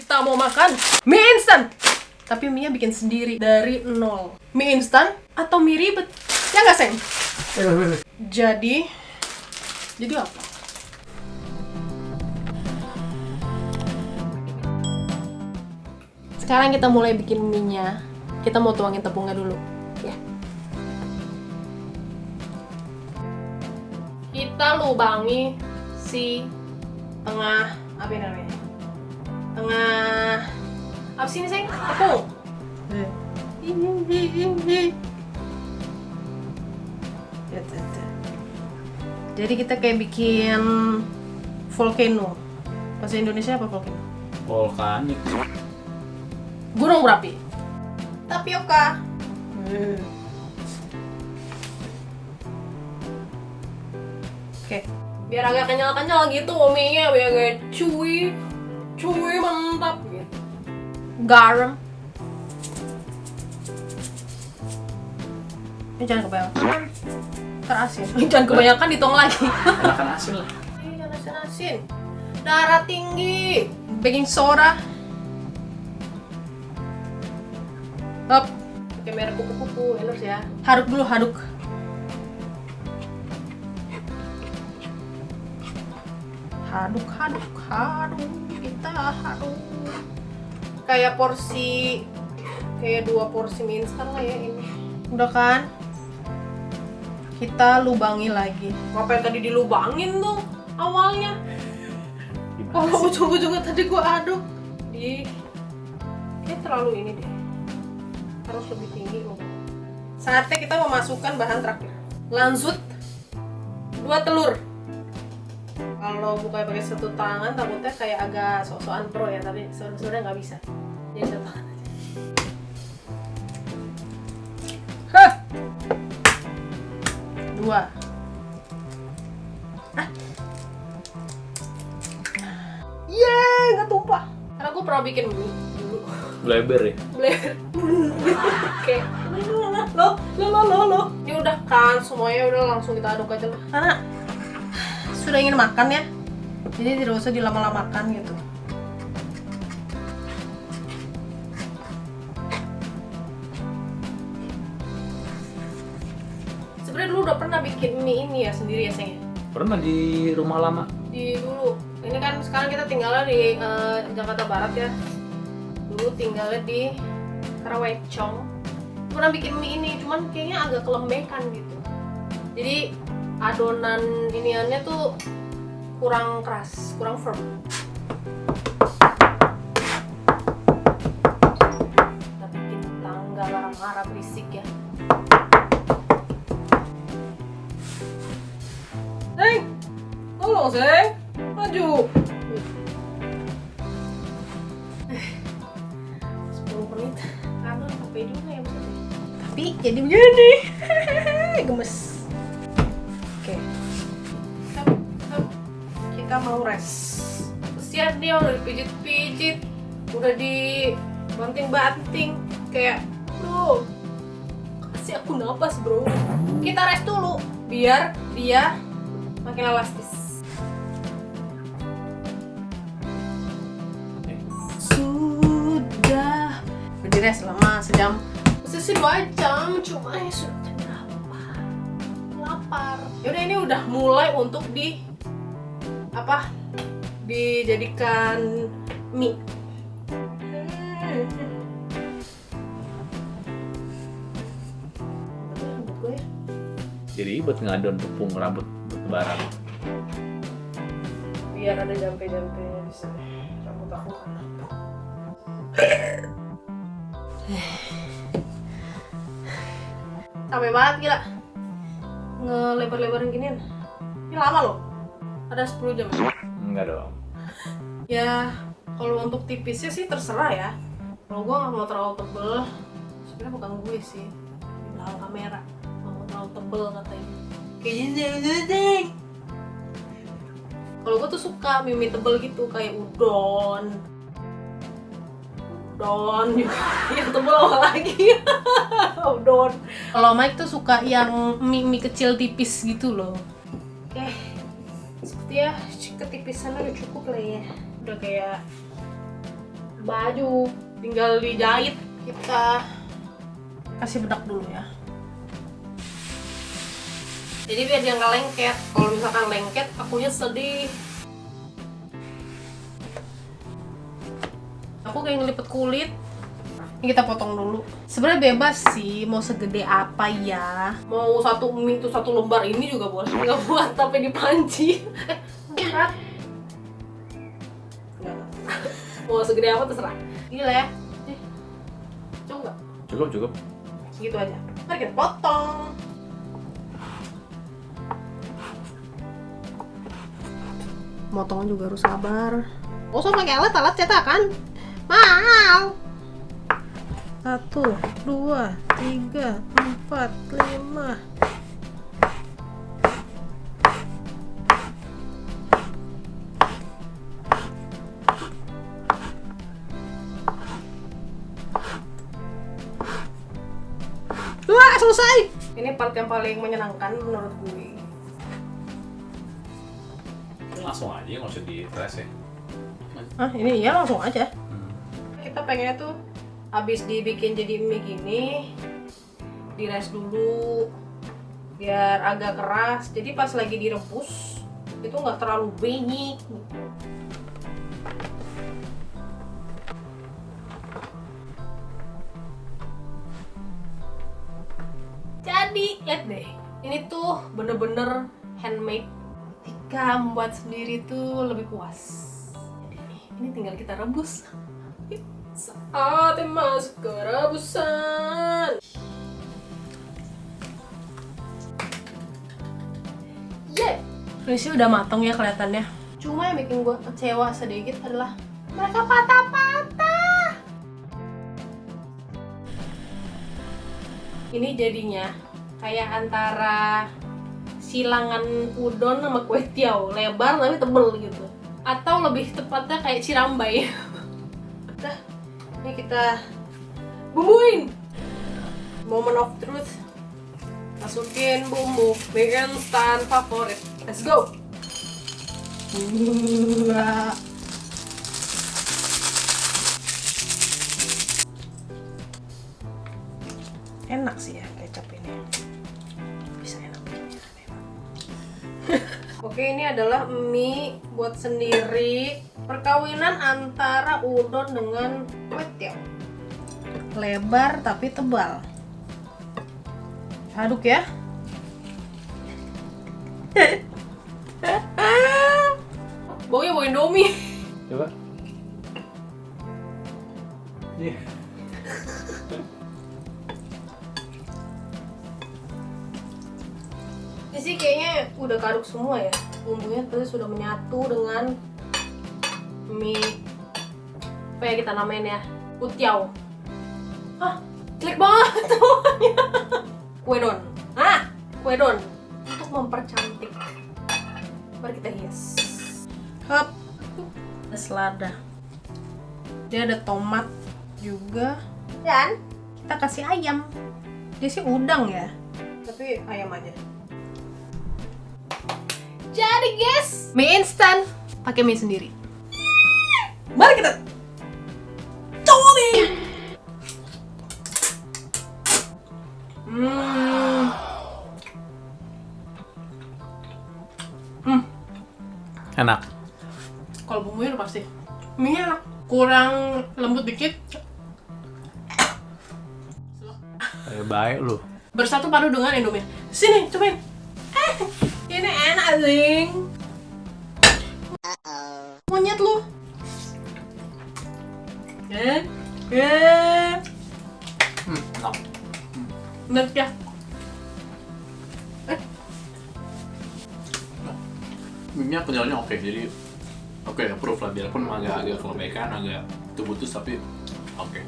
Kita mau makan mie instan, tapi mie-nya bikin sendiri dari nol. Mie instan atau mie ribet? Ya nggak, Seng? Jadi apa? Sekarang kita mulai bikin mie-nya. Kita mau tuangin tepungnya dulu, ya. Kita lubangi si tengah, apa namanya? Tengah, apa sih ini, Seng? Tepung. Jadi kita kayak bikin volcano. Bahasa Indonesia apa volcano? Volkanik. Gunung berapi. Tapioka. Oke. Biar agak kenyal-kenyal gitu mie-nya, biar agak chewy mantap gitu. Garam. Ini jangan kebanyakan. Terasin. Jangan kebanyakan, ditong lagi. Enakan asin lah. Ini jangan asin. Darah tinggi. Baking soda. Up. Pakai merek kupu-kupu, enak ya. Aduk dulu, aduk. Aduk. Kita aduk. Kayak porsi, kayak 2 porsi mie instan lah ya ini. Udah kan? Kita lubangi lagi. Ngapain tadi dilubangin tuh awalnya? Kalau ujung-ujungnya tadi gua aduk kayak terlalu ini deh. Harus lebih tinggi loh. Saatnya kita memasukkan bahan terakhir. Lanjut 2 telur. Kalau bukanya pakai satu tangan takutnya kayak agak sok-sokan pro ya, tapi sebenarnya nggak bisa. Jadi satu tangan aja. Hah. 2. Yeay, nggak tumpah. Karena gue pernah bikin mie dulu. Bleber ya? Kayak lo. Ini udah kan, semuanya udah langsung kita aduk aja lah. Karena sudah ingin makan ya, jadi tidak usah dilama-lamakan gitu. Sebenarnya dulu udah pernah bikin mie ini ya sendiri ya, Seng? Pernah di rumah lama. Di dulu, ini kan sekarang kita tinggalnya di Jakarta Barat ya. Dulu tinggalnya di Karawecong. Pernah bikin mie ini, cuman kayaknya agak kelembekan gitu. Jadi adonan iniannya tuh kurang keras, kurang firm. Kita bikin tangga marah-marah berisik ya. Seng, tolong Seng, maju. 10 menit, karena capek juga ya maksudnya. Tapi jadi begini, gemes. Oke, kita mau rest. Kesian dia udah dipijit-pijit, udah dibanting-banting, kayak bro, kasih aku napas bro. Kita rest dulu, biar dia makin elastis. Sudah berdiri selama sejam. Sesi 2 jam, cuma ya sudah jam berapa? Lapar. Yaudah, ini udah mulai untuk dijadikan mie. Jadi buat ngadon tepung rambut bertebaran. Biar ada jampe-jampenya di sini. Rambut aku kan. Capek banget gila. Ngelebar-lebarin ginian. Ini lama loh. Ada 10 jam. Enggak dong. Ya, kalau untuk tipisnya sih terserah ya. Kalau gue nggak mau terlalu tebel, sebenarnya bukan gue sih, di belakang kamera nggak mau terlalu tebel katanya. Kayak kalau gue tuh suka mie tebel gitu, kayak udon juga yang tebel apa lagi. Udon. Kalau Mike tuh suka yang mie kecil tipis gitu loh. Oke, seperti ya ketipisan udah cukup lah ya. Udah kayak baju, tinggal dijahit. Kita kasih bedak dulu ya. Jadi biar dia nggak lengket. Kalau misalkan lengket, akunya sedih. Aku kayak ngelipet kulit. Ini kita potong dulu. Sebenarnya bebas sih, mau segede apa ya. Mau satu mie itu satu lembar ini juga boleh. Nggak buat tapi dipanci. Berat. Nggak. Mau segede apa terserah. Gila ya. Cukup nggak? Cukup. Segitu aja. Mari kita potong. Motong juga harus sabar. Oh, so pakai alat cetakan. Mahal. 1, 2, 3, 4, 5. Wah, selesai. Ini part yang paling menyenangkan menurut gue. Langsung aja, nggak usah di press ya. Ini ya langsung aja. Kita pengennya tuh habis dibikin jadi mie gini, dires dulu biar agak keras. Jadi pas lagi direbus itu nggak terlalu benyik. Jadi lihat deh, ini tuh bener-bener handmade. Ketika membuat sendiri tuh lebih puas. Jadi ini tinggal kita rebus. Saatnya masuk ke rebusan. Yeah. Ini sih udah matang ya kelihatannya. Cuma yang bikin gue kecewa sedikit adalah mereka patah-patah. Ini jadinya kayak antara silangan udon sama kue tiaw, lebar tapi tebel gitu. Atau lebih tepatnya kayak cirambai. Udah, ini kita bumbuin. Moment of truth. Masukin bumbu mie instan favorit. Let's go. Enak sih ya kecap ini. Bisa enak bikin memang. Oke, ini adalah mie buat sendiri. Perkawinan antara udon dengan kue tiaw. Lebar tapi tebal. Aduk ya. Baunya bau Indomie. Coba. Yeah. Ini sih kayaknya udah kaduk semua ya. Bumbunya terus sudah menyatu dengan mie apa ya kita namain ya, kutiao. Jelek banget namanya. Kue don. Kue don untuk mempercantik. Mari kita hias. Hop. Ada selada. Dia ada tomat juga. Dan kita kasih ayam. Dia sih udang ya, tapi ayam aja. Jadi guys, mie instan pakai mie sendiri. Mari kita cobain. Enak. Kalau bumbunya udah pasti. Mie enak. Kurang lembut dikit. Baik lu. Bersatu padu dengan Indomie. Sini, cobain. Ini enak, Zing. Monyet lu. Enak. Enak ya. Mie-nya kenyalnya oke, jadi oke, approve lah, biarpun agak kelembekan, agak putus tapi oke.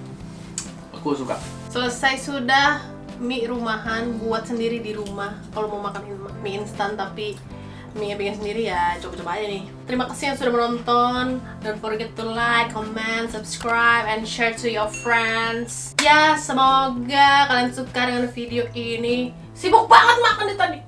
Aku suka. Selesai sudah mie rumahan, buat sendiri di rumah. Kalau mau makan mie instan tapi mie bikin sendiri ya coba-coba aja nih. Terima kasih yang sudah menonton. Don't forget to like, comment, subscribe, and share to your friends. Ya, semoga kalian suka dengan video ini. Sibuk banget makan di tadi.